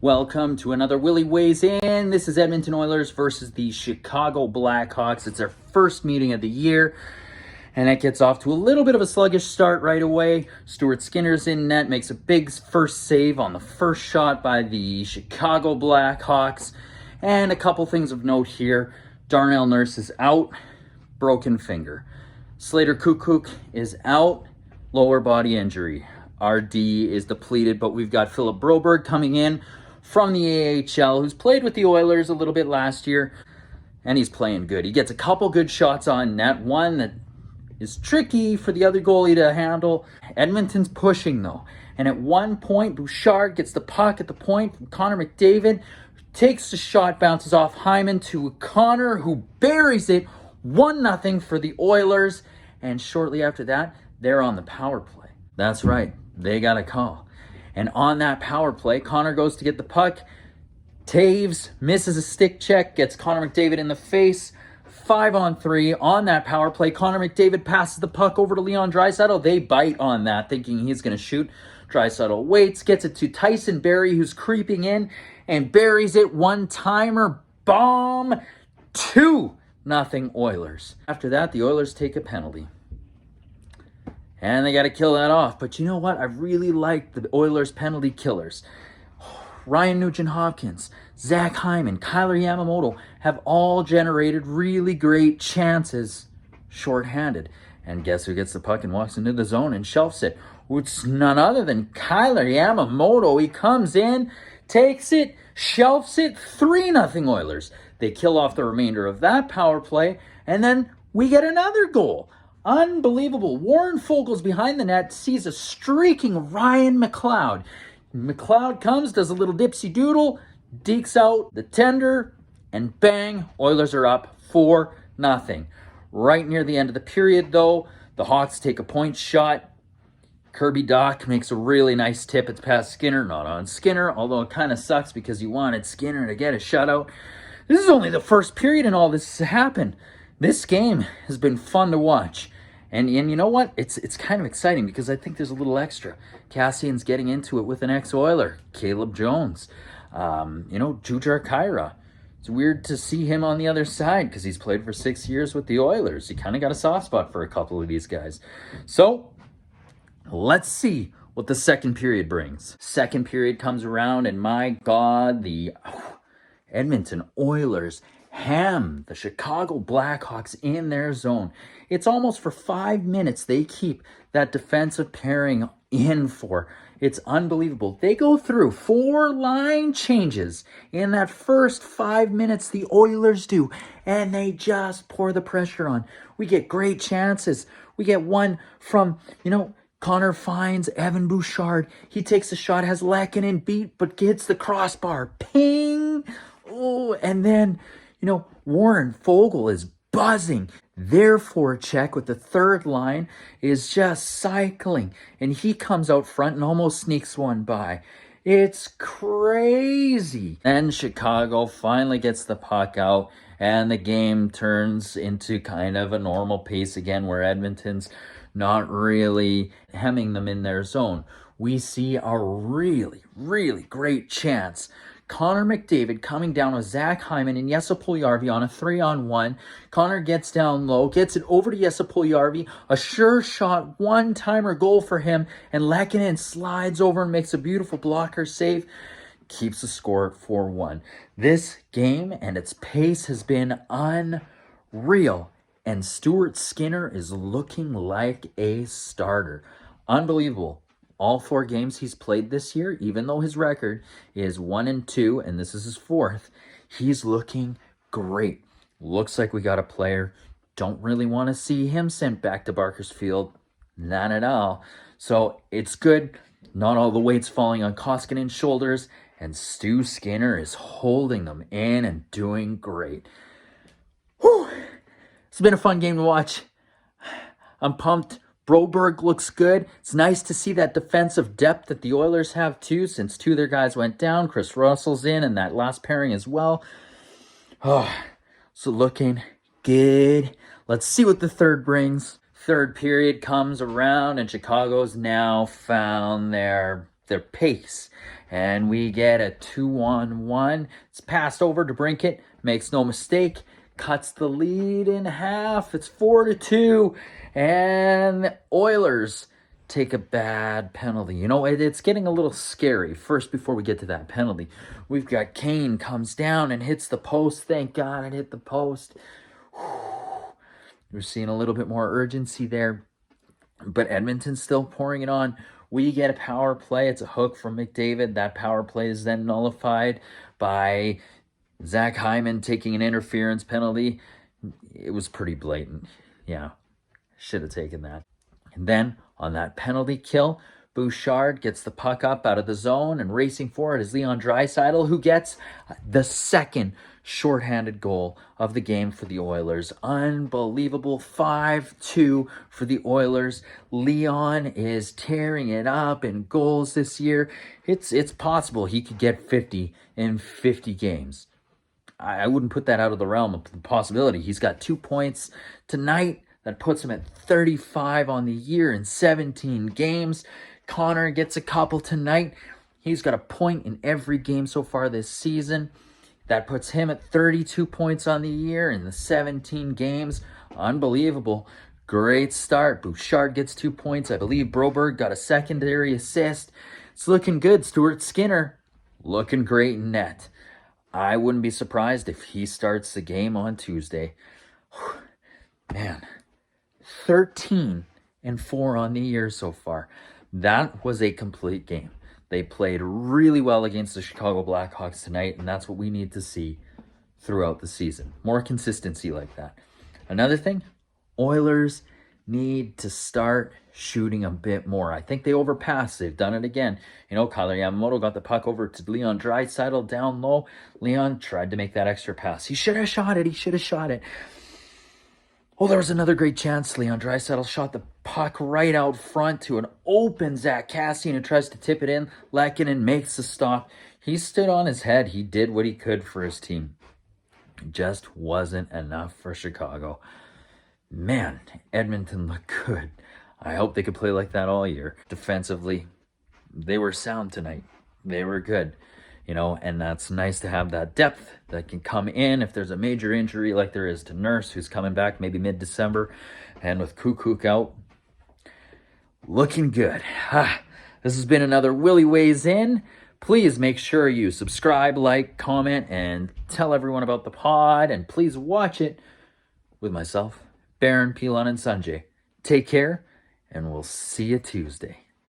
Welcome to another Willy Weighs In. This is Edmonton Oilers versus the Chicago Blackhawks. It's our first meeting of the year, and it gets off to a little bit of a sluggish start right away. Stuart Skinner's in net, makes a big first save on the first shot by the Chicago Blackhawks. And a couple things of note here. Darnell Nurse is out, broken finger. Slater Kukuk is out, lower body injury. Our D is depleted, but we've got Philip Broberg coming in from the AHL, who's played with the Oilers a little bit last year, and he's playing good. He gets a couple good shots on net, one that is tricky for the other goalie to handle. Edmonton's pushing, though, and at one point, Bouchard gets the puck at the point from Connor McDavid, takes the shot, bounces off Hyman to Connor, who buries it, 1-0 for the Oilers, and shortly after that, they're on the power play. That's right, they got a call. And on that power play, Connor goes to get the puck. Taves misses a stick check, gets Connor McDavid in the face. 5-on-3 on that power play. Connor McDavid passes the puck over to Leon Draisaitl. They bite on that, thinking he's going to shoot. Draisaitl waits, gets it to Tyson Barrie, who's creeping in, and buries it. One-timer, bomb, 2-0 Oilers. After that, the Oilers take a penalty. And they got to kill that off. But you know what? I really like the Oilers penalty killers. Ryan Nugent-Hopkins, Zach Hyman, Kyler Yamamoto have all generated really great chances shorthanded. And guess who gets the puck and walks into the zone and shelves it? It's none other than Kyler Yamamoto. He comes in, takes it, shelves it, 3-0 Oilers. They kill off the remainder of that power play, and then we get another goal. Unbelievable. Warren Foegele's behind the net, sees a streaking Ryan McLeod. McLeod comes, does a little dipsy doodle, dekes out the tender, and bang, Oilers are up 4-0. Right near the end of the period, though, the Hawks take a point shot. Kirby Dach makes a really nice tip. It's past Skinner, not on Skinner, although it kind of sucks because you wanted Skinner to get a shutout. This is only the first period and all this has happened. This game has been fun to watch. And you know what? It's kind of exciting because I think there's a little extra. Cassian's getting into it with an ex-Oiler, Caleb Jones. Jujhar Khaira. It's weird to see him on the other side because he's played for 6 years with the Oilers. He kind of got a soft spot for a couple of these guys. So, let's see what the second period brings. Second period comes around, and my God, the Edmonton Oilers ham the Chicago Blackhawks in their zone. It's almost for 5 minutes they keep that defensive pairing in for. It's unbelievable. They go through 4 line changes in that first 5 minutes, the Oilers do, and they just pour the pressure on. We get great chances. We get one from, Connor finds Evan Bouchard. He takes a shot, has Lehkonen beat, but gets the crossbar. Ping! Oh, and then Warren Foegele is buzzing. Their forecheck with the third line is just cycling. And he comes out front and almost sneaks one by. It's crazy. Then Chicago finally gets the puck out, and the game turns into kind of a normal pace again where Edmonton's not really hemming them in their zone. We see a really, really great chance. Connor McDavid coming down with Zach Hyman and Jesse Puljujarvi on a 3-on-1. Connor gets down low, gets it over to Jesse Puljujarvi. A sure shot, one-timer goal for him. And Lehkonen slides over and makes a beautiful blocker save. Keeps the score at 4-1. This game and its pace has been unreal. And Stuart Skinner is looking like a starter. Unbelievable. All 4 games he's played this year, even though his record is 1-2, and this is his 4th, he's looking great. Looks like we got a player. Don't really want to see him sent back to Bakersfield. Not at all. So it's good. Not all the weight's falling on Koskinen's shoulders, and Stu Skinner is holding them in and doing great. Whew. It's been a fun game to watch. I'm pumped. Broberg looks good. It's nice to see that defensive depth that the Oilers have too, since 2 of their guys went down. Chris Russell's in, and that last pairing as well. So looking good. Let's see what the third brings. Third period comes around, and Chicago's now found their their pace. And we get a 2-on-1. It's passed over to Brinkett. Makes no mistake. Cuts the lead in half. It's 4-2. And the Oilers take a bad penalty. You know, it's getting a little scary. First, before we get to that penalty, we've got Kane comes down and hits the post. Thank God it hit the post. We're seeing a little bit more urgency there. But Edmonton's still pouring it on. We get a power play. It's a hook from McDavid. That power play is then nullified by Zach Hyman taking an interference penalty. It was pretty blatant. Yeah, should have taken that. And then on that penalty kill, Bouchard gets the puck up out of the zone, and racing for it is Leon Draisaitl, who gets the second shorthanded goal of the game for the Oilers. Unbelievable. 5-2 for the Oilers. Leon is tearing it up in goals this year. It's possible he could get 50 in 50 games. I wouldn't put that out of the realm of the possibility. He's got 2 points tonight. That puts him at 35 on the year in 17 games. Connor gets a couple tonight. He's got a point in every game so far this season. That puts him at 32 points on the year in the 17 games. Unbelievable. Great start. Bouchard gets 2 points. I believe Broberg got a secondary assist. It's looking good. Stuart Skinner looking great in net. I wouldn't be surprised if he starts the game on Tuesday. Man, 13-4 on the year so far. That was a complete game. They played really well against the Chicago Blackhawks tonight, and that's what we need to see throughout the season. More consistency like that. Another thing, Oilers need to start shooting a bit more. I think they overpassed. They've done it again. You know, Kyler Yamamoto got the puck over to Leon Draisaitl down low. Leon tried to make that extra pass. He should have shot it. Oh, there was another great chance. Leon Draisaitl shot the puck right out front to an open Zach Kassian, who tries to tip it in. Lehkonen makes the stop. He stood on his head. He did what he could for his team. It just wasn't enough for Chicago. Man, Edmonton looked good. I hope they could play like that all year. Defensively, they were sound tonight. They were good. You know, and that's nice to have that depth that can come in if there's a major injury like there is to Nurse, who's coming back maybe mid-December, and with Kukuk out. Looking good. This has been another Willy Weighs In. Please make sure you subscribe, like, comment, and tell everyone about the pod. And please watch it with myself, Baron, Pilon, and Sanjay. Take care, and we'll see you Tuesday.